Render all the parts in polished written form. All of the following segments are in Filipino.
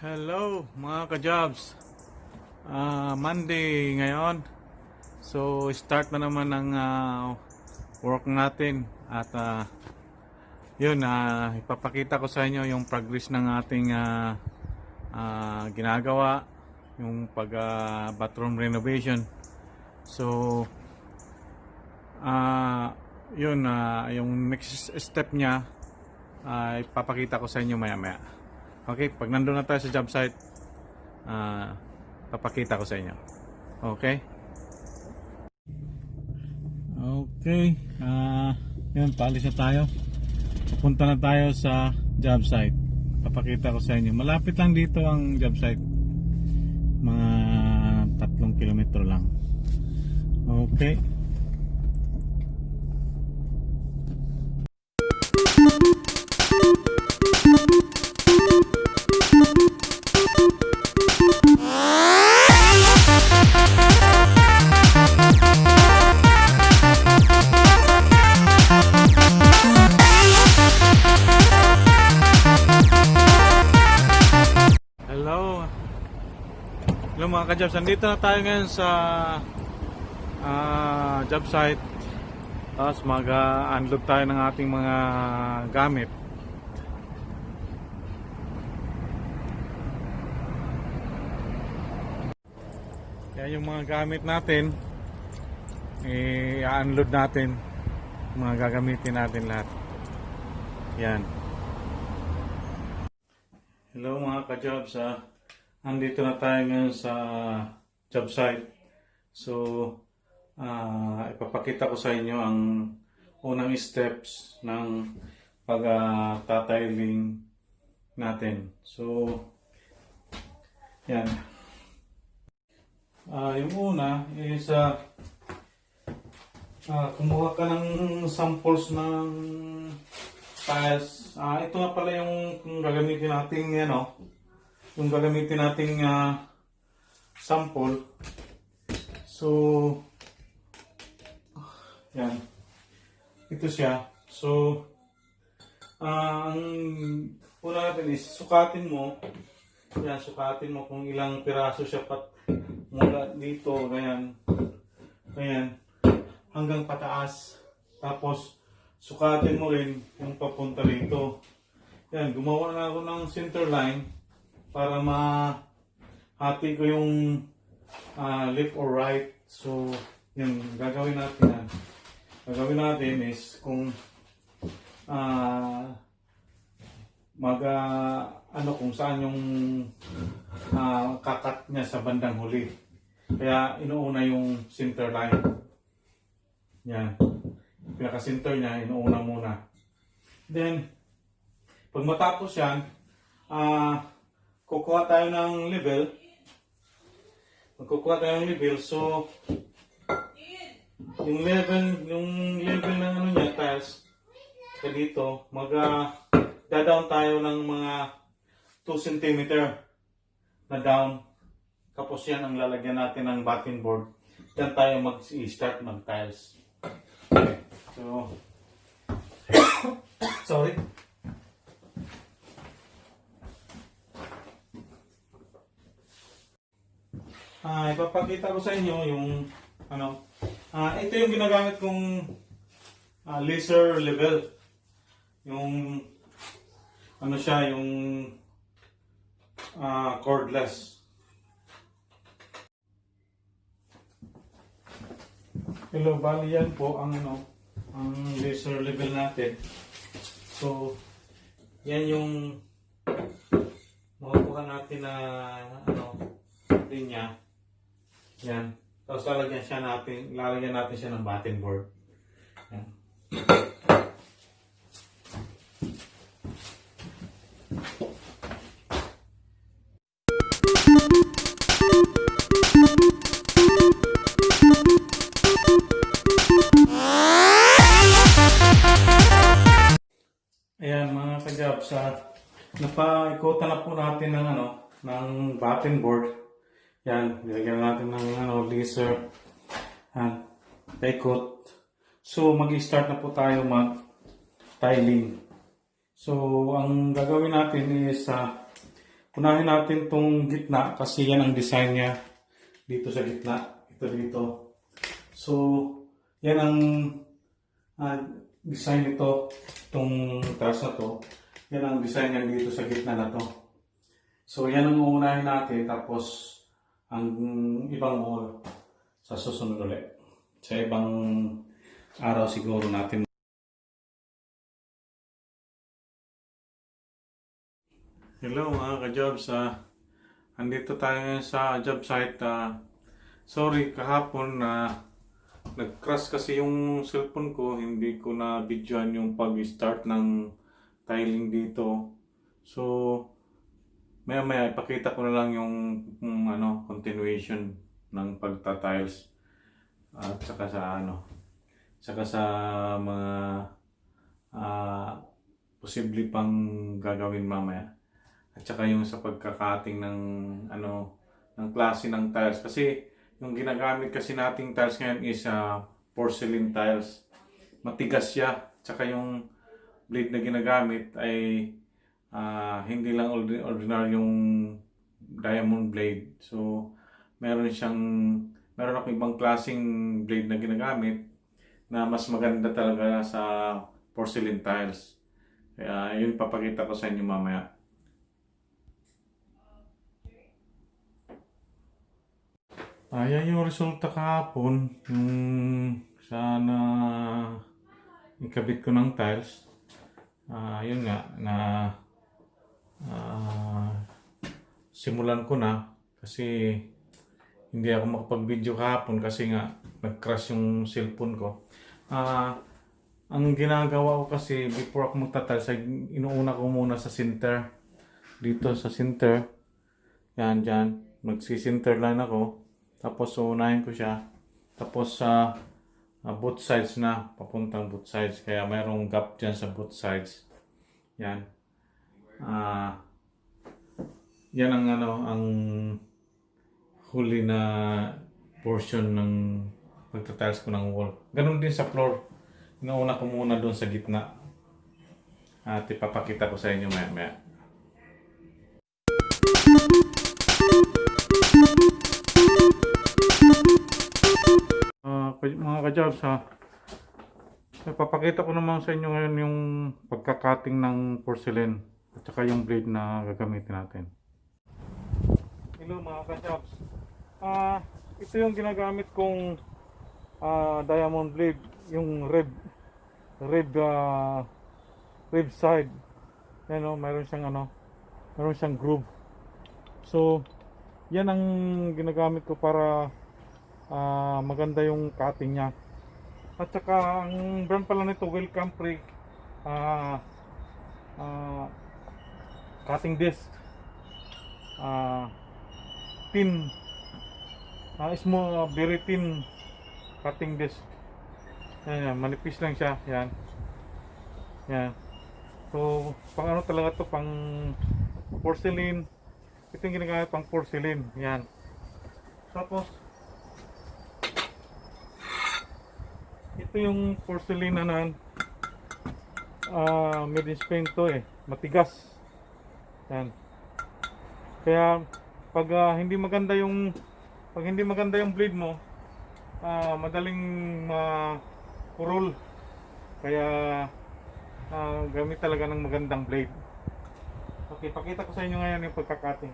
Hello mga ka-jobs. Monday ngayon. So start na naman ng work natin at yun, ipapakita ko sa inyo yung progress ng ating ginagawa, yung bathroom renovation. So yun, yung next step niya ipapakita ko sa inyo maya maya. Okay, pag nandun na tayo sa job site, papakita ko sa inyo. Okay? Okay, yun, paalis na tayo. Punta na tayo sa job site. Papakita ko sa inyo. Malapit lang dito ang job site. Mga 3 kilometro lang. Okay. Hello mga ka-jobs, nandito na tayo ngayon sa job site. Tapos mag-unload tayo ng ating mga gamit. Kaya yung mga gamit natin i-unload natin, mga gagamitin natin lahat. Yan. Hello mga ka-jobs, andito na tayo ngayon sa job site. So, ipapakita ko sa inyo ang unang steps ng pag-tatiling natin. So, yan. Yung una is kumuha ka ng samples ng tiles. Ito nga pala yung gagamitin nating yung gagamitin nating sample. So yan, ito siya. So ang una natin is sukatin mo. Yan, sukatin mo kung ilang piraso siya mula dito, ganyan hanggang pataas. Tapos sukatin mo rin yung papunta rito. Yan, gumawa na ako ng center line para mahati ko yung left or right. So, yun, gagawin natin yan. Gagawin natin is kung kung saan yung kakat niya sa bandang huli. Kaya inuuna yung center line. Yan. Pinaka-center niya, inuuna muna. Then, pag matapos yan, kukuha tayo ng level. Magkukuha tayo ng level. So, yung level ng niya, tiles, dito, mag-down tayo ng mga 2 cm na down. Tapos yan ang lalagyan natin ng backing board. Yan tayo mag-start mag-tiles. Okay. So, sorry. Ipapakita ko sa inyo yung ito yung ginagamit kong laser level. Yung yung cordless. Hello, bali yan po ang laser level natin. So yan yung makukuha natin na linya. Yan. Tapos lalagyan natin siya ng button board. Yan. Ayan mga ka-jobs, napaikutan na po natin ng button board. Yan, nilagyan natin ng laser. Yan, paikot. So mag-start na po tayo mag-tiling. So ang gagawin natin is unahin natin tong gitna kasi yan ang design niya dito sa gitna. Ito dito. So, yan ang design nito, itong taas na to. Yan ang design niya dito sa gitna na to. So, yan ang uunahin natin. Tapos, ang ibang wall sa susunod ulit. Sa ibang araw siguro natin. Hello mga ka-jobs. Andito tayo ngayon sa job site. Sorry, kahapon nag-crash kasi yung cellphone ko. Hindi ko na videoan yung pag-start ng tiling dito. So, maya ipakita ko na lang yung continuation ng pagta-tiles. At saka sa mga posible pang gagawin mamaya. At saka yung sa pagkakating ng klase ng tiles kasi yung ginagamit kasi nating tiles ngayon is porcelain tiles. Matigas siya. At saka yung blade na ginagamit ay hindi lang ordinary yung diamond blade. So meron akong ibang klaseng blade na ginagamit na mas maganda talaga sa porcelain tiles. Kaya yun papakita ko sa inyo mamaya. Ayan yung resulta kahapon. Yung sana ikabit ko ng tiles. Yun nga na simulan ko na kasi hindi ako makapag-video kahapon kasi nga nag-crash yung cellphone ko. Ang ginagawa ko kasi before ako magta-tiles ay inuuna ko muna sa center. Dito sa center. Yan dyan. Magsi-center line ako. Tapos unahin ko siya. Tapos sa both sides na. Papuntang both sides. Kaya mayroong gap dyan sa both sides. Yan. Yan ang huli na portion ng pagtatiles ko ng wall. Ganun din sa floor. Inauna ko muna doon sa gitna. At ipapakita ko sa inyo maya. Mga ka-jobs ipapakita ko naman sa inyo ngayon yung pagkakating ng porcelain at saka yung blade na gagamitin natin. Hello mga ka-jobs. Ito yung ginagamit kong diamond blade, yung rib side. Yan mayroon siyang groove. So, yan ang ginagamit ko para maganda yung cutting niya. At saka ang brand pala nito, Welcome Free cutting disc. Thin, small, very thin cutting disc. Yan, manipis lang siya. Yan. So, pang talaga to, pang porcelain. Ito yung ginagamit pang porcelain. Yan. Tapos, ito yung porcelain na made in Spain to matigas. Yan. Kaya pag hindi maganda yung blade mo, madaling purol. Kaya gamit talaga ng magandang blade. Okay, pakita ko sa inyo ngayon yung pagkakating.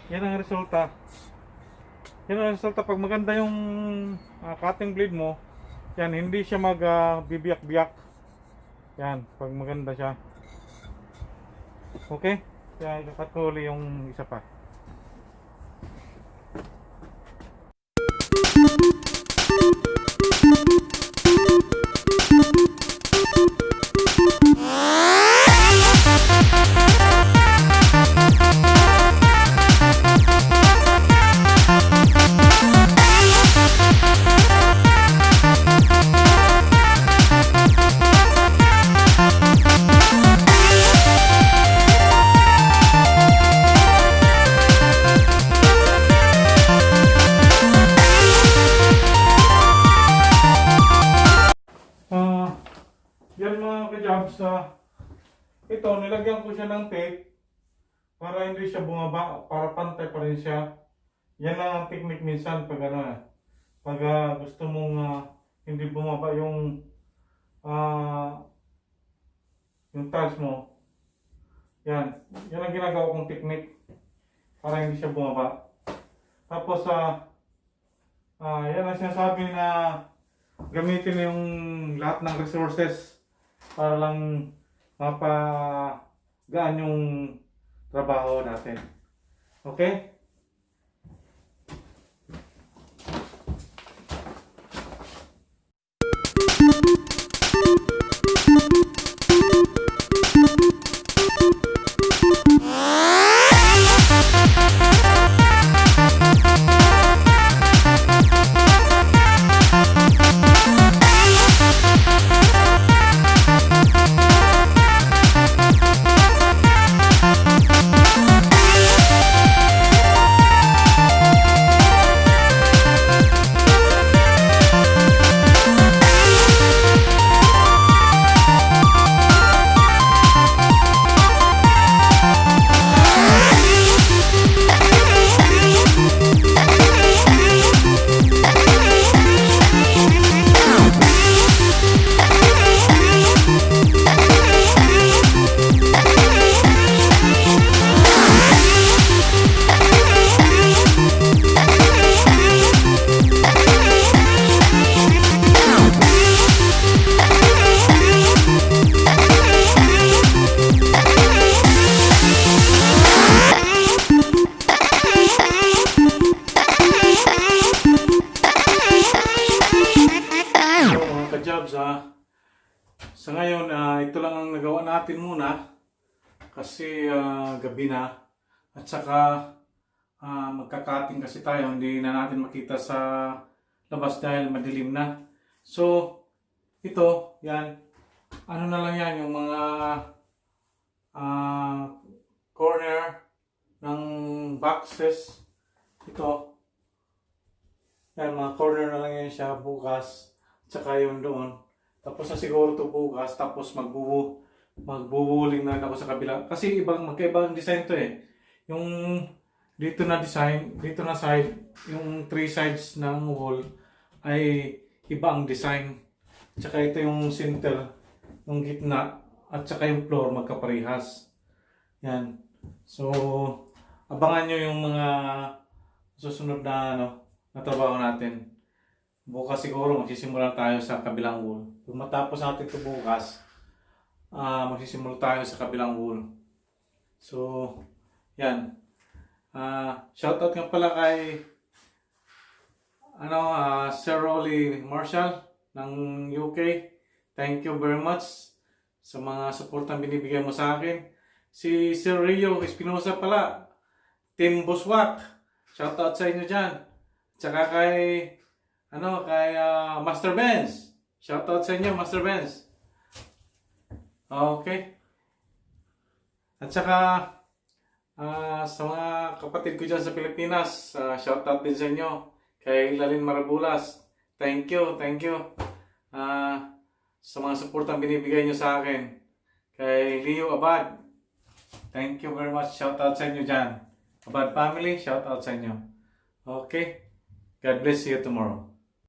Yan ang resulta. Yan ang resulta pag maganda yung cutting blade mo. Yan, hindi siya bibiyak-biyak. Yan, pag maganda siya. Okay? Yan, kakat ko uli yung isa pa. Yan mga ka-jobs, ito nilagyan ko siya ng tape para hindi siya bumaba, para pantay pa rin siya. Yan lang ang technique minsan pag pag gusto mong hindi bumaba yung tiles mo. Yan ang ginagawa kong technique para hindi siya bumaba. Tapos yan ang sinasabi na gamitin yung lahat ng resources para lang mapagaan yung trabaho natin. Okay? Jobs sa ngayon ito lang ang nagawa natin muna kasi gabi na at saka magkakating kasi tayo, hindi na natin makita sa labas dahil madilim na. So ito, yan, ano na lang yan, yung mga corner ng boxes, ito yan, mga corner na lang yan siya bukas. Tsaka yun doon. Tapos na siguro ito bukas. Tapos magbubuling na ako sa kabila. Kasi magkaibang design to eh. Yung dito na design, dito na side, yung 3 sides ng wall ay iba ang design. Tsaka ito yung center, yung gitna, at tsaka yung floor magkaparehas. Yan. So, abangan nyo yung mga susunod na na trabaho natin. Bukas siguro magsisimula tayo sa kabilang wall. Kung matapos natin ito bukas, magsisimula tayo sa kabilang wall. So, yan. Shoutout nga pala kay Sir Rolly Marshall ng UK. Thank you very much sa mga suportang binibigay mo sa akin. Si Sir Rio Espinosa pala, Team Buswak. Shoutout sa inyo dyan. Tsaka kay Master Benz. Shoutout sa inyo, Master Benz. Okay. At saka sa mga kapatid ko dyan sa Pilipinas, shoutout din sa inyo. Kay Lalin Marabulas. Thank you. Sa mga suportang binibigay nyo sa akin. Kay Leo Abad. Thank you very much. Shoutout sa inyo dyan. Abad family, shoutout sa inyo. Okay. God bless you tomorrow.